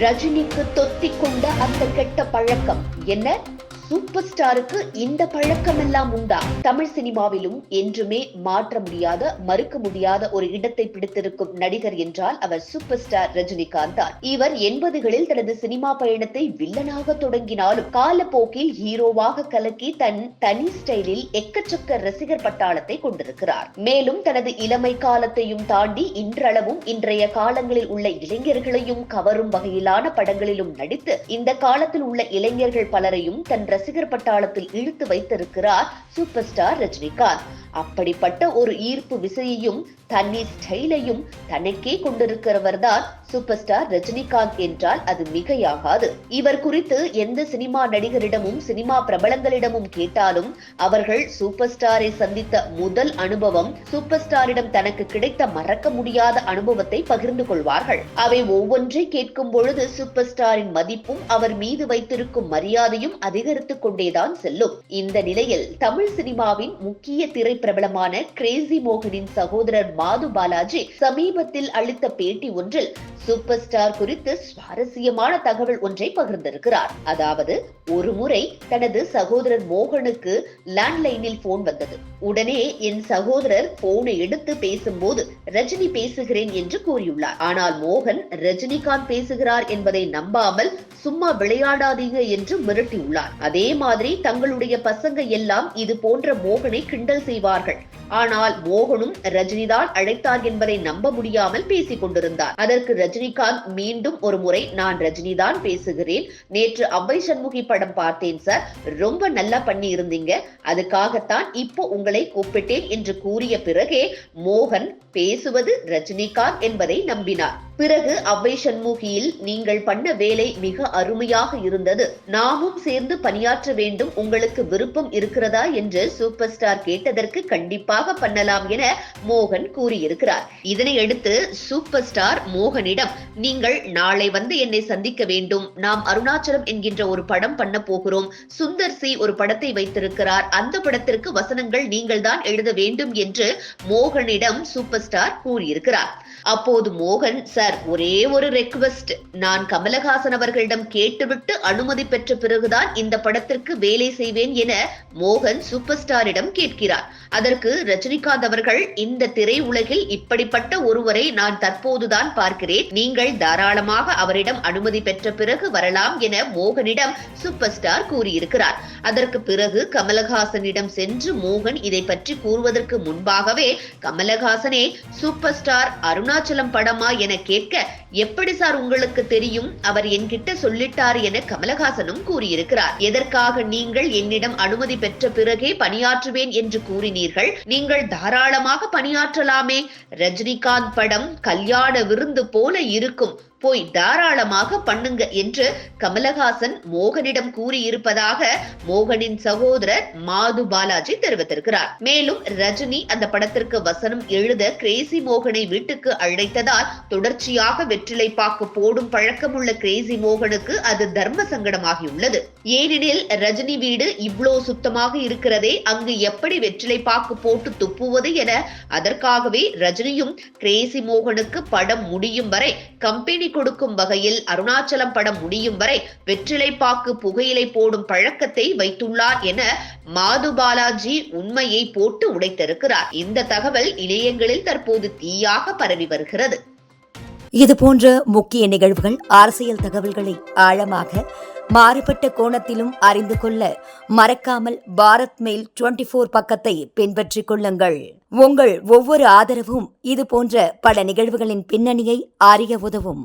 ரஜினிக்கு தொத்திக் கொண்ட அந்த கெட்ட பழக்கம் என்ன? சூப்பர் ஸ்டாருக்கு இந்த பழக்கம் எல்லாம் உண்டா? தமிழ் சினிமாவிலும் என்றுமே மாற்ற முடியாத, மறுக்க முடியாத ஒரு இடத்தை பிடித்திருக்கும் நடிகர் என்றால் அவர் சூப்பர் ஸ்டார் ரஜினிகாந்த் தான். இவர் 80களில் தனது சினிமா பயணத்தை வில்லனாக தொடங்கினாலும் காலப்போக்கில் ஹீரோவாக கலக்கி தன் தனி ஸ்டைலில் எக்கச்சக்க ரசிகர் பட்டாளத்தை கொண்டிருக்கிறார். மேலும் தனது இளமை காலத்தையும் தாண்டி இன்றளவும் இன்றைய காலங்களில் உள்ள இளைஞர்களையும் கவரும் வகையிலான படங்களிலும் நடித்து இந்த காலத்தில் உள்ள இளைஞர்கள் பலரையும் தன் ரசிகர் பட்டாளத்தில் இழுத்து வைத்திருக்கிறார் சூப்பர் ஸ்டார் ரஜினிகாந்த். அப்படிப்பட்ட ஒரு ஈர்ப்பு விசையையும் தனி ஸ்டைலையும் தனக்கே கொண்டிருக்கிறவர் தான் சூப்பர் ஸ்டார் ரஜினிகாந்த் என்றால் அது மிகையாகாது. இவர் குறித்து எந்த சினிமா நடிகரிடமும் சினிமா பிரபலங்களிடமும் கேட்டாலும் அவர்கள் சூப்பர் ஸ்டாரை சந்தித்த முதல் அனுபவம், சூப்பர் ஸ்டாரிடம் தனக்கு கிடைத்த மறக்க முடியாத அனுபவத்தை பகிர்ந்து கொள்வார்கள். அவை ஒவ்வொன்றை கேட்கும் பொழுது சூப்பர் ஸ்டாரின் மதிப்பும் அவர் மீது வைத்திருக்கும் மரியாதையும் அதிகரித்துக் கொண்டேதான் செல்லும். இந்த நிலையில் தமிழ் சினிமாவின் முக்கிய திரை பிரபலமான கிரேசி மோகனின் சகோதரர் மாது பாலாஜி சமீபத்தில் அளித்த பேட்டி ஒன்றில் சூப்பர் ஸ்டார் குறித்து சுவாரஸ்யமான தகவல் ஒன்றை பகிர்ந்திருக்கிறார். அதாவது, ஒரு முறை தனது சகோதரர் மோகனுக்கு லேண்ட்லைனில் போன் வந்தது. உடனே என் சகோதரர் போனை எடுத்து பேசும்போது ரஜினி பேசுகிறேன் என்று கூறியுள்ளார். ஆனால் மோகன் ரஜினிகாந்த் பேசுகிறார் என்பதை நம்பாமல் சும்மா விளையாடாதீங்க என்று மிரட்டியுள்ளார். அதே மாதிரி தங்களுடைய பசங்க எல்லாம் இது போன்ற மோகனை கிண்டல் செய்வார்கள். ஆனால் மோகனும் ரஜினிதான் அழைத்தார் என்பதை நம்ப முடியாமல் பேசிக் கொண்டிருந்தார். அதற்கு ரஜினிகாந்த் மீண்டும் ஒரு முறை, நான் ரஜினிதான் பேசுகிறேன், நேற்று அவ்வை சண்முகி படம் பார்த்தேன் சார், ரொம்ப நல்லா பண்ணி இருந்தீங்க, அதுக்காகத்தான் இப்போ உங்களை கூப்பிட்டேன் என்று கூறிய பிறகே மோகன் பேசுவது ரஜினிகாந்த் என்பதை நம்பினார். பிறகு அவ்வை சண்முகியில் நீங்கள் பண்ண வேலை மிக அருமையாக இருந்தது, நாமும் சேர்ந்து பணியாற்ற வேண்டும், உங்களுக்கு விருப்பம் இருக்கிறதா என்று சூப்பர் ஸ்டார் கேட்டதற்கு கண்டிப்பாக பண்ணலாம் என மோகன் கூறியிருக்கிறார். இதனை அடுத்து சூப்பர் ஸ்டார் மோகனிடம், நீங்கள் நாளை வந்து என்னை சந்திக்க வேண்டும், நாம் அருணாச்சலம் என்கின்ற ஒரு படம் பண்ண போகிறோம், சுந்தர் சி ஒரு படத்தை வைத்திருக்கிறார், அந்த படத்திற்கு வசனங்கள் நீங்கள் தான் எழுத வேண்டும் என்று மோகனிடம் சூப்பர் ஸ்டார் கூறியிருக்கிறார். அப்போது மோகன், சார் ஒரே ஒரு ரெக்வெஸ்ட், நான் கமலஹாசன் அவர்களிடம் கேட்டுவிட்டு அனுமதி பெற்ற பிறகுதான் இந்த படத்திற்கு வேலை செய்வேன் என மோகன் சூப்பர் ஸ்டாரிடம் கேட்கிறார். அதற்கு ரஜினிகாந்த் அவர்கள், இந்த திரை உலகில் இப்படிப்பட்ட ஒருவரை நான் தற்போதுதான் பார்க்கிறேன், நீங்கள் தாராளமாக அவரிடம் அனுமதி பெற்ற பிறகு வரலாம் என மோகனிடம் சூப்பர் ஸ்டார் கூறியிருக்கிறார். அதற்கு பிறகு கமலஹாசனிடம் சென்று மோகன் இதை பற்றி கூறுவதற்கு முன்பாகவே கமலஹாசனே சூப்பர் ஸ்டார் அருணாச்சலம் படமா என கேட்க, எப்படி சார் உங்களுக்கு தெரியும், அவர் என்கிட்ட சொல்லிட்டார் என கமலஹாசனும் கூறியிருக்கிறார். எதற்காக நீங்கள் என்னிடம் அனுமதி பெற்ற பிறகே பணியாற்றுவேன் என்று கூறினீர்கள், நீங்கள் தாராளமாக பணியாற்றலாமே, ரஜினிகாந்த் படம் கல்யாண விருந்து போல இருக்கும், போய் தாராளமாக பண்ணுங்க என்று கமலஹாசன் மோகனிடம் கூறியிருப்பதாக மோகனின் சகோதரர் மாது பாலாஜி தெரிவித்திருக்கிறார். மேலும் ரஜினி அந்த படத்திற்கு வசனம் எழுத கிரேசி மோகனை வீட்டுக்கு அழைத்ததால் தொடர்ச்சியாக வெற்றிலை பாக்கு போடும் பழக்கமுள்ள கிரேசி மோகனுக்கு அது தர்ம சங்கடமாகியுள்ளது. ஏனெனில் ரஜினி வீடு இவ்வளோ சுத்தமாக இருக்கிறதே, அங்கு எப்படி வெற்றிலை பாக்கு போட்டு துப்புவது என அதற்காகவே ரஜினியும் கிரேசி மோகனுக்கு படம் முடியும் வரை கம்பெனி கொடுக்கும் வகையில் அருணாச்சலம் படம் முடியும் வரை வெற்றிலை பாக்கு புகையிலை போடும் பழக்கத்தை வைத்துள்ளார் என மாது பாலாஜி உண்மையை போட்டு உடைத்திருக்கிறார். இந்த தகவல் இணையங்களில் தற்போது தீயாக பரவி வருகிறது. இதுபோன்ற முக்கிய நிகழ்வுகள், அரசியல் தகவல்களை ஆழமாக மாறுபட்ட கோணத்திலும் அறிந்து கொள்ள மறக்காமல் பாரத் மெயில் 24 பக்கத்தை பின்பற்றிக் கொள்ளுங்கள். உங்கள் ஒவ்வொரு ஆதரவும் இதுபோன்ற பல நிகழ்வுகளின் பின்னணியை அறிய உதவும்.